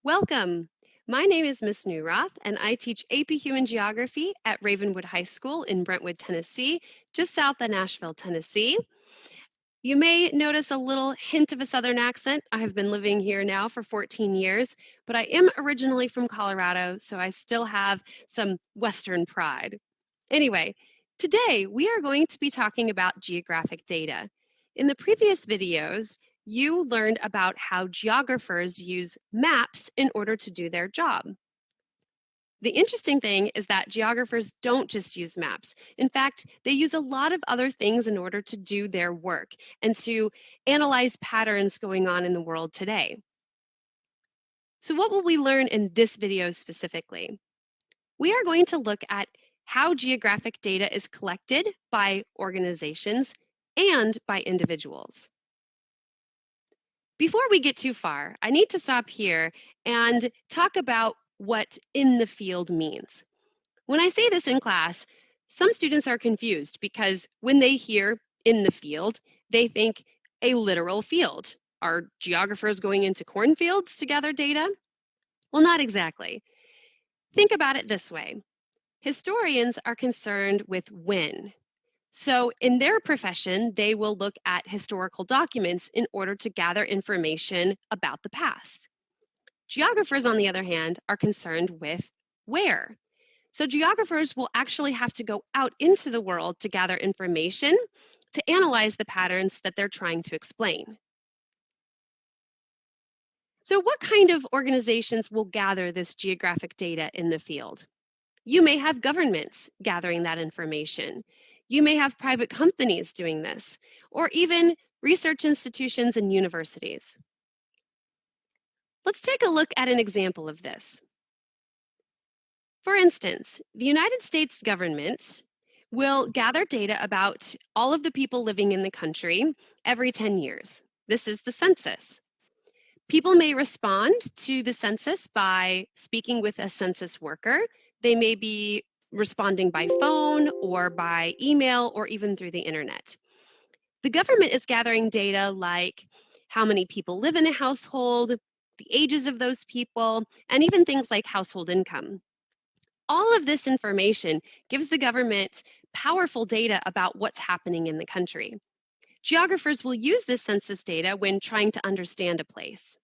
Welcome. My name is Miss Newroth, and I teach AP Human Geography at Ravenwood High School in Brentwood, Tennessee, just south of Nashville, Tennessee. You may notice a little hint of a Southern accent. I have been living here now for 14 years, but I am originally from Colorado, so I still have some Western pride. Anyway, today we are going to be talking about geographic data. In the previous videos, you learned about how geographers use maps in order to do their job. The interesting thing is that geographers don't just use maps. In fact, they use a lot of other things in order to do their work and to analyze patterns going on in the world today. So what will we learn in this video specifically? We are going to look at how geographic data is collected by organizations and by individuals. Before we get too far, I need to stop here and talk about what in the field means. When I say this in class, some students are confused because when they hear in the field, they think a literal field. Are geographers going into cornfields to gather data? Well, not exactly. Think about it this way. Historians are concerned with when. So in their profession, they will look at historical documents in order to gather information about the past. Geographers, on the other hand, are concerned with where. So geographers will actually have to go out into the world to gather information to analyze the patterns that they're trying to explain. So what kind of organizations will gather this geographic data in the field? You may have governments gathering that information. You may have private companies doing this, or even research institutions and universities. Let's take a look at an example of this. For instance, the United States government will gather data about all of the people living in the country every 10 years. This is the census. People may respond to the census by speaking with a census worker. They may be responding by phone or by email or even through the internet. The government is gathering data like how many people live in a household, the ages of those people, and even things like household income. All of this information gives the government powerful data about what's happening in the country. Geographers will use this census data when trying to understand a place.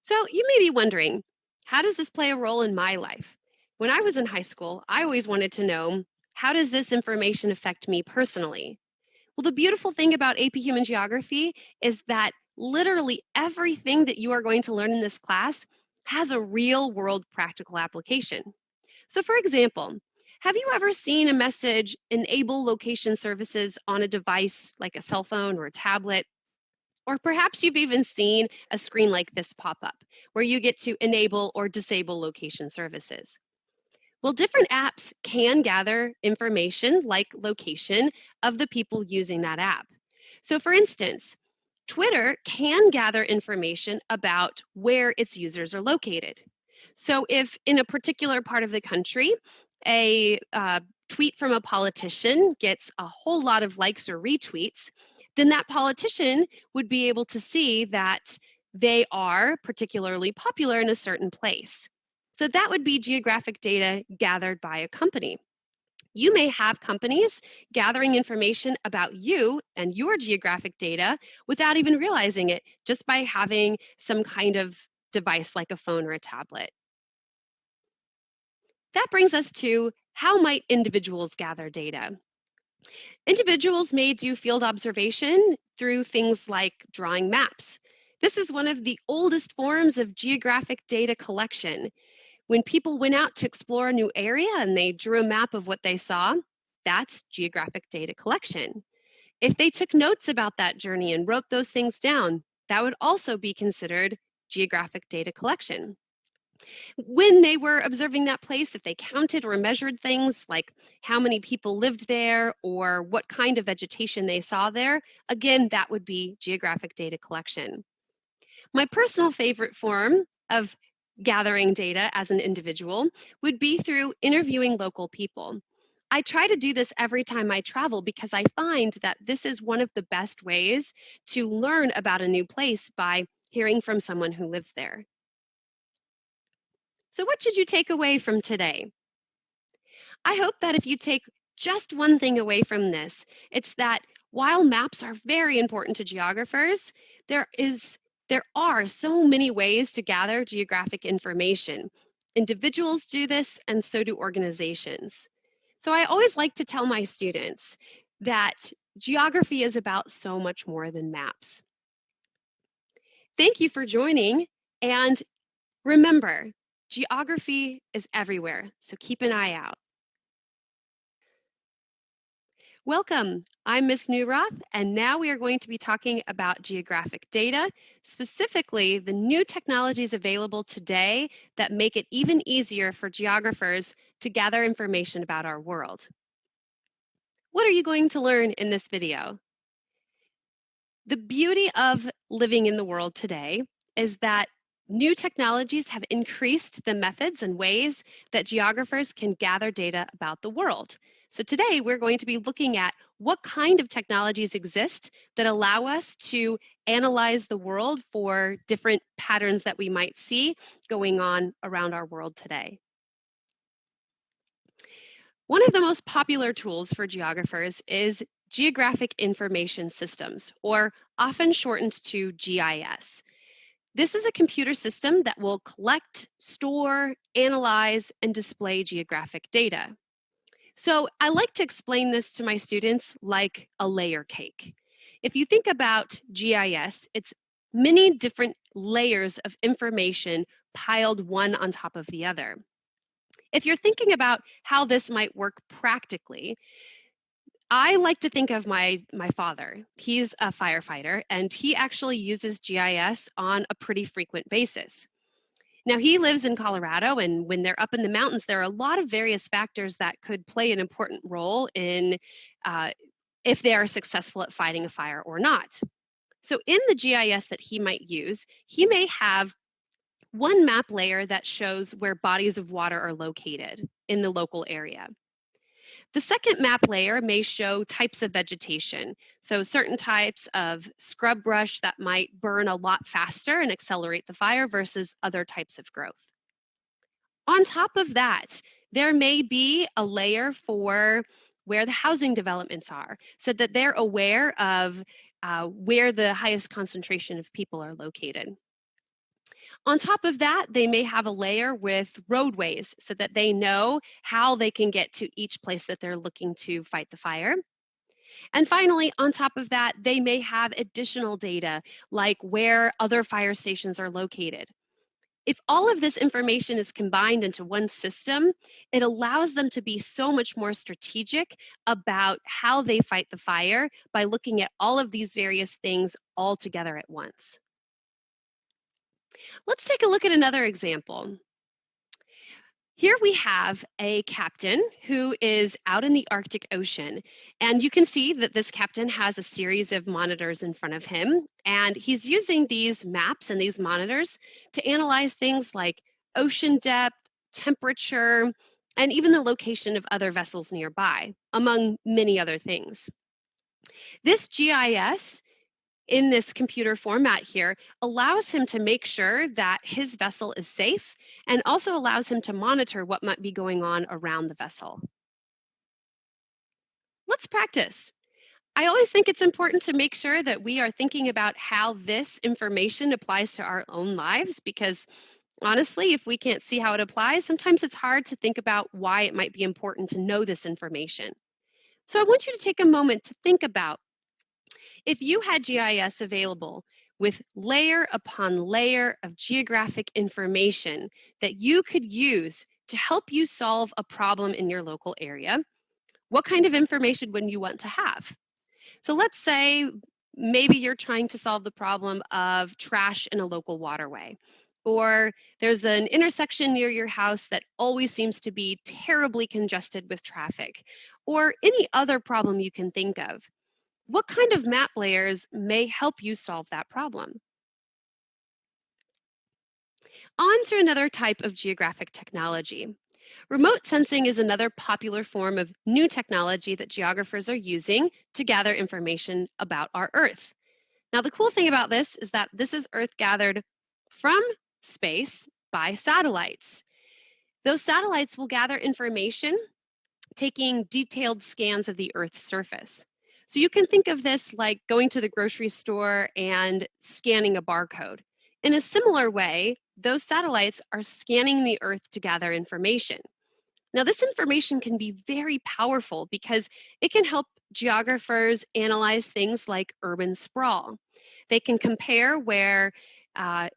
So you may be wondering, how does this play a role in my life? When I was in high school, I always wanted to know, how does this information affect me personally? Well, the beautiful thing about AP Human Geography is that literally everything that you are going to learn in this class has a real world practical application. So for example, have you ever seen a message enable location services on a device like a cell phone or a tablet? Or perhaps you've even seen a screen like this pop up where you get to enable or disable location services. Well, different apps can gather information like location of the people using that app. So for instance, Twitter can gather information about where its users are located. So if in a particular part of the country, a tweet from a politician gets a whole lot of likes or retweets, then that politician would be able to see that they are particularly popular in a certain place. So that would be geographic data gathered by a company. You may have companies gathering information about you and your geographic data without even realizing it, just by having some kind of device like a phone or a tablet. That brings us to, how might individuals gather data? Individuals may do field observation through things like drawing maps. This is one of the oldest forms of geographic data collection. When people went out to explore a new area and they drew a map of what they saw, that's geographic data collection. If they took notes about that journey and wrote those things down, that would also be considered geographic data collection. When they were observing that place, if they counted or measured things like how many people lived there or what kind of vegetation they saw there, again, that would be geographic data collection. My personal favorite form of gathering data as an individual would be through interviewing local people. I try to do this every time I travel because I find that this is one of the best ways to learn about a new place, by hearing from someone who lives there. So, what should you take away from today? I hope that if you take just one thing away from this, it's that while maps are very important to geographers, there is there are so many ways to gather geographic information. Individuals do this, and so do organizations. So I always like to tell my students that geography is about so much more than maps. Thank you for joining, and remember, geography is everywhere, so keep an eye out. Welcome, I'm Miss Newroth, and now we are going to be talking about geographic data, specifically the new technologies available today that make it even easier for geographers to gather information about our world. What are you going to learn in this video? The beauty of living in the world today is that new technologies have increased the methods and ways that geographers can gather data about the world. So today we're going to be looking at what kind of technologies exist that allow us to analyze the world for different patterns that we might see going on around our world today. One of the most popular tools for geographers is Geographic Information Systems, or often shortened to GIS. This is a computer system that will collect, store, analyze, and display geographic data. So I like to explain this to my students like a layer cake. If you think about GIS, it's many different layers of information piled one on top of the other. If you're thinking about how this might work practically, I like to think of my father. He's a firefighter, and he actually uses GIS on a pretty frequent basis. Now, he lives in Colorado, and when they're up in the mountains, there are a lot of various factors that could play an important role in if they are successful at fighting a fire or not. So in the GIS that he might use, he may have one map layer that shows where bodies of water are located in the local area. The second map layer may show types of vegetation, so certain types of scrub brush that might burn a lot faster and accelerate the fire versus other types of growth. On top of that, there may be a layer for where the housing developments are, so that they're aware of where the highest concentration of people are located. On top of that, they may have a layer with roadways so that they know how they can get to each place that they're looking to fight the fire. And finally, on top of that, they may have additional data like where other fire stations are located. If all of this information is combined into one system, it allows them to be so much more strategic about how they fight the fire by looking at all of these various things all together at once. Let's take a look at another example. Here we have a captain who is out in the Arctic Ocean, and you can see that this captain has a series of monitors in front of him, and he's using these maps and these monitors to analyze things like ocean depth, temperature, and even the location of other vessels nearby, among many other things. This GIS in this computer format here allows him to make sure that his vessel is safe and also allows him to monitor what might be going on around the vessel. Let's practice. I always think it's important to make sure that we are thinking about how this information applies to our own lives because honestly, if we can't see how it applies, sometimes it's hard to think about why it might be important to know this information. So I want you to take a moment to think about if you had GIS available with layer upon layer of geographic information that you could use to help you solve a problem in your local area, what kind of information would you want to have? So let's say maybe you're trying to solve the problem of trash in a local waterway, or there's an intersection near your house that always seems to be terribly congested with traffic, or any other problem you can think of. What kind of map layers may help you solve that problem? On to another type of geographic technology. Remote sensing is another popular form of new technology that geographers are using to gather information about our Earth. Now, the cool thing about this is that this is Earth gathered from space by satellites. Those satellites will gather information taking detailed scans of the Earth's surface. So you can think of this like going to the grocery store and scanning a barcode. In a similar way, those satellites are scanning the Earth to gather information. Now, this information can be very powerful because it can help geographers analyze things like urban sprawl. They can compare where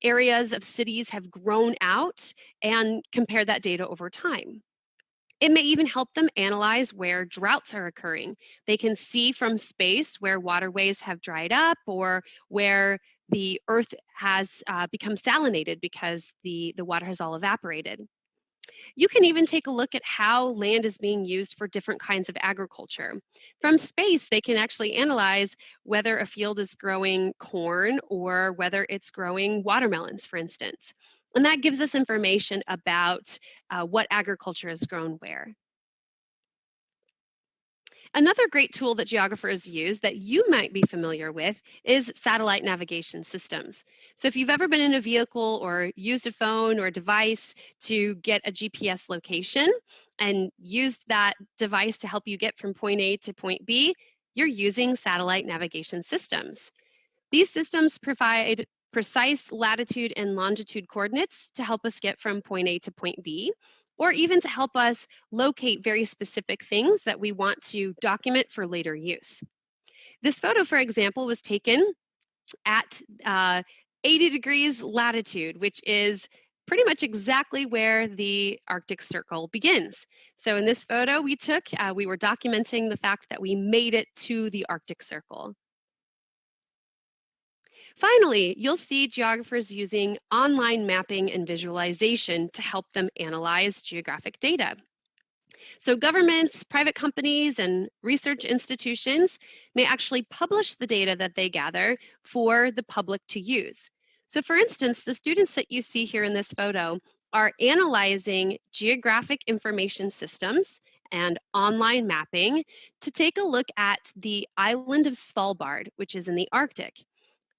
areas of cities have grown out and compare that data over time. It may even help them analyze where droughts are occurring. They can see from space where waterways have dried up or where the earth has become salinated because the water has all evaporated. You can even take a look at how land is being used for different kinds of agriculture. From space, they can actually analyze whether a field is growing corn or whether it's growing watermelons, for instance. And that gives us information about what agriculture is grown where. Another great tool that geographers use that you might be familiar with is satellite navigation systems. So if you've ever been in a vehicle or used a phone or device to get a GPS location and used that device to help you get from point A to point B, you're using satellite navigation systems. These systems provide precise latitude and longitude coordinates to help us get from point A to point B, or even to help us locate very specific things that we want to document for later use. This photo, for example, was taken at 80 degrees latitude, which is pretty much exactly where the Arctic Circle begins. So in this photo we took, we were documenting the fact that we made it to the Arctic Circle. Finally, you'll see geographers using online mapping and visualization to help them analyze geographic data. So governments, private companies, and research institutions may actually publish the data that they gather for the public to use. So for instance, the students that you see here in this photo are analyzing geographic information systems and online mapping to take a look at the island of Svalbard, which is in the Arctic.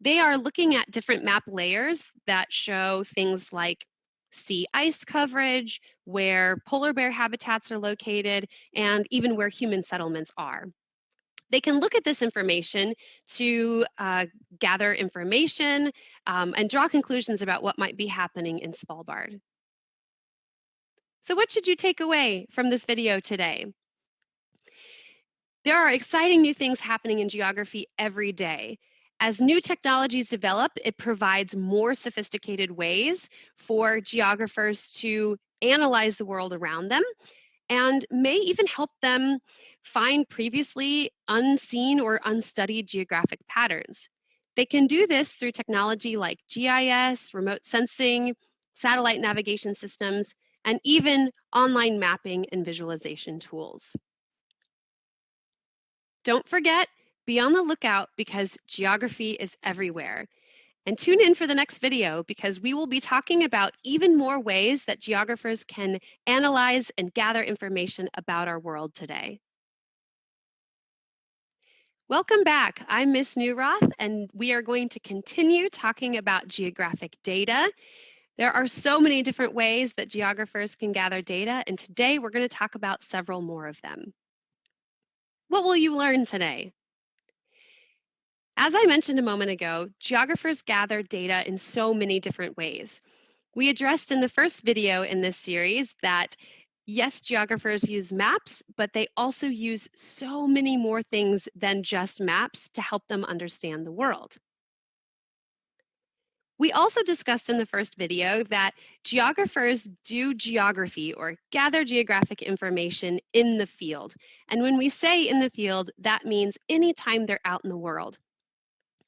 They are looking at different map layers that show things like sea ice coverage, where polar bear habitats are located, and even where human settlements are. They can look at this information to gather information and draw conclusions about what might be happening in Svalbard. So what should you take away from this video today? There are exciting new things happening in geography every day. As new technologies develop, it provides more sophisticated ways for geographers to analyze the world around them and may even help them find previously unseen or unstudied geographic patterns. They can do this through technology like GIS, remote sensing, satellite navigation systems, and even online mapping and visualization tools. Don't forget, be on the lookout because geography is everywhere. And tune in for the next video because we will be talking about even more ways that geographers can analyze and gather information about our world today. Welcome back. I'm Miss Newroth, and we are going to continue talking about geographic data. There are so many different ways that geographers can gather data, and today we're going to talk about several more of them. What will you learn today? As I mentioned a moment ago, geographers gather data in so many different ways. We addressed in the first video in this series that yes, geographers use maps, but they also use so many more things than just maps to help them understand the world. We also discussed in the first video that geographers do geography or gather geographic information in the field. And when we say in the field, that means anytime they're out in the world.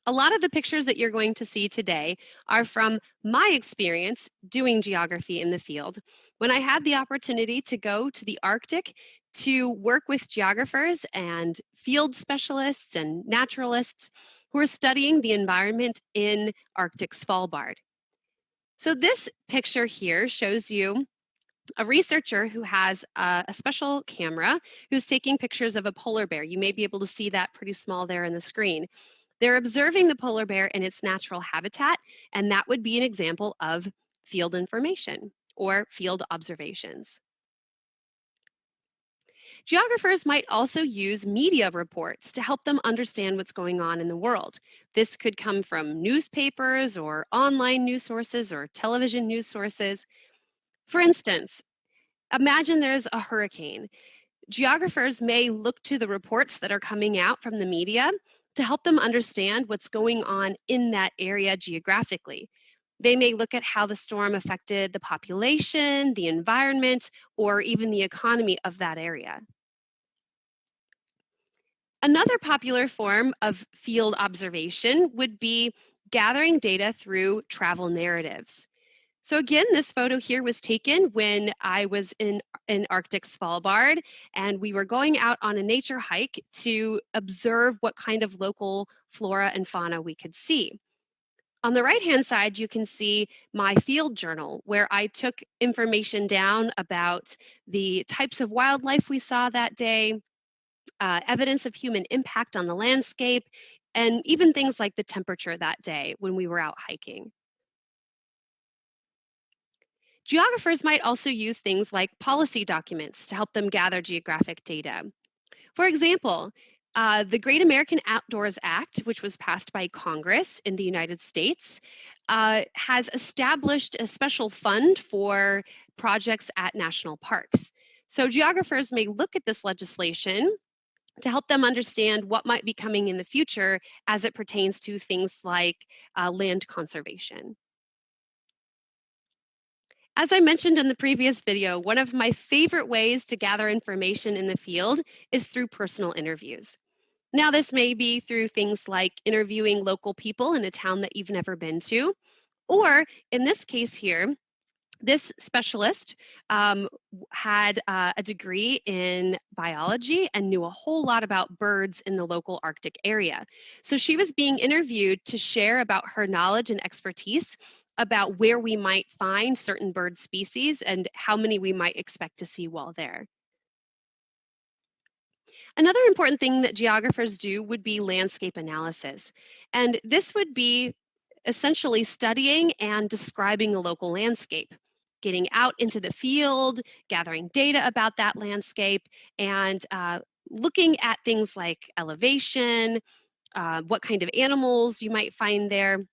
A lot of the pictures that you're going to see today are from my experience doing geography in the field. When I had the opportunity to go to the Arctic to work with geographers and field specialists and naturalists who are studying the environment in Arctic Svalbard. So this picture here shows you a researcher who has a special camera who's taking pictures of a polar bear. You may be able to see that pretty small there in the screen. They're observing the polar bear in its natural habitat, and that would be an example of field information or field observations. Geographers might also use media reports to help them understand what's going on in the world. This could come from newspapers or online news sources or television news sources. For instance, imagine there's a hurricane. Geographers may look to the reports that are coming out from the media to help them understand what's going on in that area geographically. They may look at how the storm affected the population, the environment, or even the economy of that area. Another popular form of field observation would be gathering data through travel narratives. So again, this photo here was taken when I was in Arctic Svalbard, and we were going out on a nature hike to observe what kind of local flora and fauna we could see. On the right-hand side, you can see my field journal, where I took information down about the types of wildlife we saw that day, evidence of human impact on the landscape, and even things like the temperature that day when we were out hiking. Geographers might also use things like policy documents to help them gather geographic data. For example, the Great American Outdoors Act, which was passed by Congress in the United States, has established a special fund for projects at national parks. So geographers may look at this legislation to help them understand what might be coming in the future as it pertains to things like land conservation. As I mentioned in the previous video, one of my favorite ways to gather information in the field is through personal interviews. Now, this may be through things like interviewing local people in a town that you've never been to, or in this case here, this specialist had a degree in biology and knew a whole lot about birds in the local Arctic area. So she was being interviewed to share about her knowledge and expertise about where we might find certain bird species and how many we might expect to see while there. Another important thing that geographers do would be landscape analysis. And this would be essentially studying and describing the local landscape, getting out into the field, gathering data about that landscape, and looking at things like elevation, what kind of animals you might find there.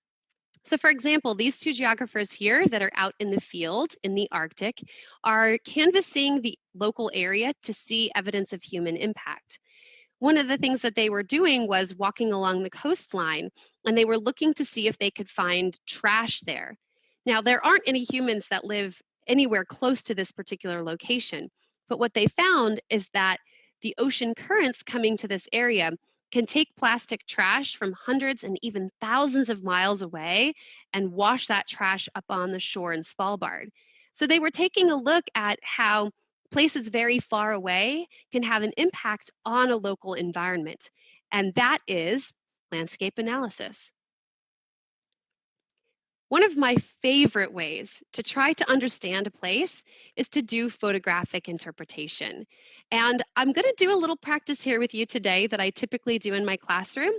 So, for example, these two geographers here that are out in the field in the Arctic are canvassing the local area to see evidence of human impact. One of the things that they were doing was walking along the coastline, and they were looking to see if they could find trash there. Now, there aren't any humans that live anywhere close to this particular location, but what they found is that the ocean currents coming to this area can take plastic trash from hundreds and even thousands of miles away and wash that trash up on the shore in Svalbard. So they were taking a look at how places very far away can have an impact on a local environment, and that is landscape analysis. One of my favorite ways to try to understand a place is to do photographic interpretation. And I'm going to do a little practice here with you today that I typically do in my classroom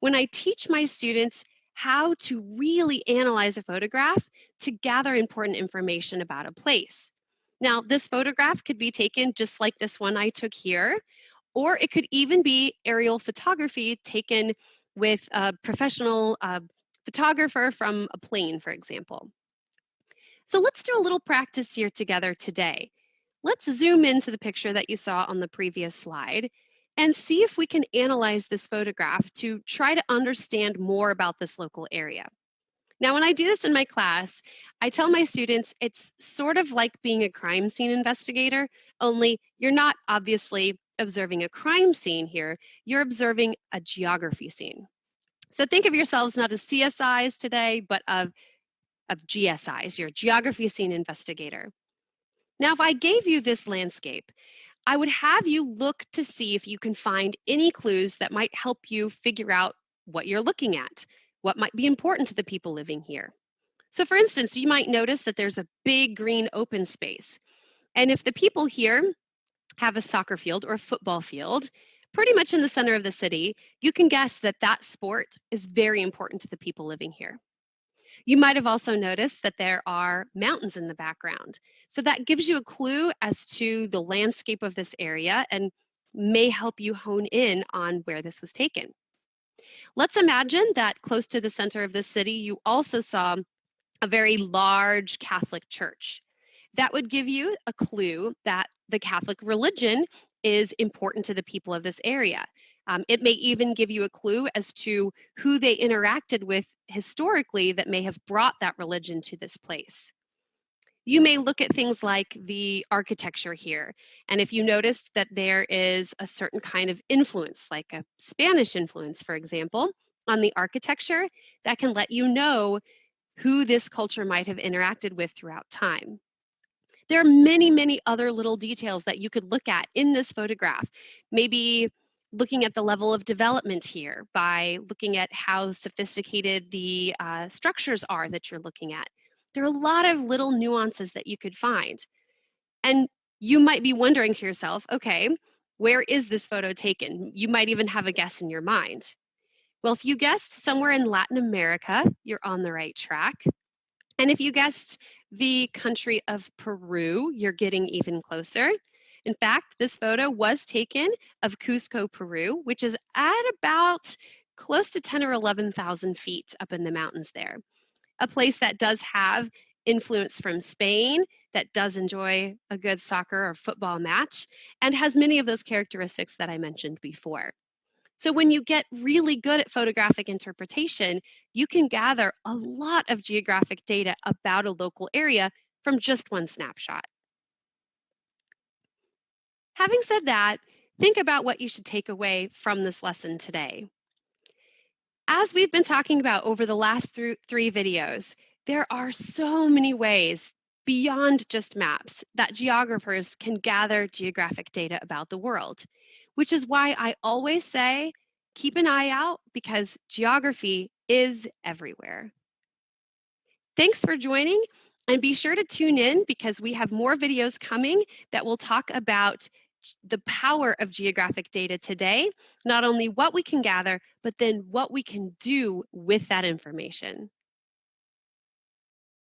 when I teach my students how to really analyze a photograph to gather important information about a place. Now, this photograph could be taken just like this one I took here, or it could even be aerial photography taken with a professional photographer from a plane, for example. So let's do a little practice here together today. Let's zoom into the picture that you saw on the previous slide and see if we can analyze this photograph to try to understand more about this local area. Now, when I do this in my class, I tell my students it's sort of like being a crime scene investigator, only you're not obviously observing a crime scene here, you're observing a geography scene. So think of yourselves not as CSIs today, but of GSIs, your geography scene investigator. Now, if I gave you this landscape, I would have you look to see if you can find any clues that might help you figure out what you're looking at, what might be important to the people living here. So for instance, you might notice that there's a big green open space. And if the people here have a soccer field or a football field, pretty much in the center of the city, you can guess that that sport is very important to the people living here. You might have also noticed that there are mountains in the background. So that gives you a clue as to the landscape of this area and may help you hone in on where this was taken. Let's imagine that close to the center of the city, you also saw a very large Catholic church. That would give you a clue that the Catholic religion is important to the people of this area. It may even give you a clue as to who they interacted with historically that may have brought that religion to this place. You may look at things like the architecture here, and if you notice that there is a certain kind of influence, like a Spanish influence, for example, on the architecture, that can let you know who this culture might have interacted with throughout time. There are many, many other little details that you could look at in this photograph. Maybe looking at the level of development here by looking at how sophisticated the structures are that you're looking at. There are a lot of little nuances that you could find. And you might be wondering to yourself, okay, where is this photo taken? You might even have a guess in your mind. Well, if you guessed somewhere in Latin America, you're on the right track. And if you guessed the country of Peru, you're getting even closer. In fact, this photo was taken of Cusco, Peru, which is at about close to 10 or 11,000 feet up in the mountains there. A place that does have influence from Spain, that does enjoy a good soccer or football match, and has many of those characteristics that I mentioned before. So when you get really good at photographic interpretation, you can gather a lot of geographic data about a local area from just one snapshot. Having said that, think about what you should take away from this lesson today. As we've been talking about over the last three videos, there are so many ways beyond just maps that geographers can gather geographic data about the world, which is why I always say, keep an eye out because geography is everywhere. Thanks for joining, and be sure to tune in because we have more videos coming that will talk about the power of geographic data today, not only what we can gather, but then what we can do with that information.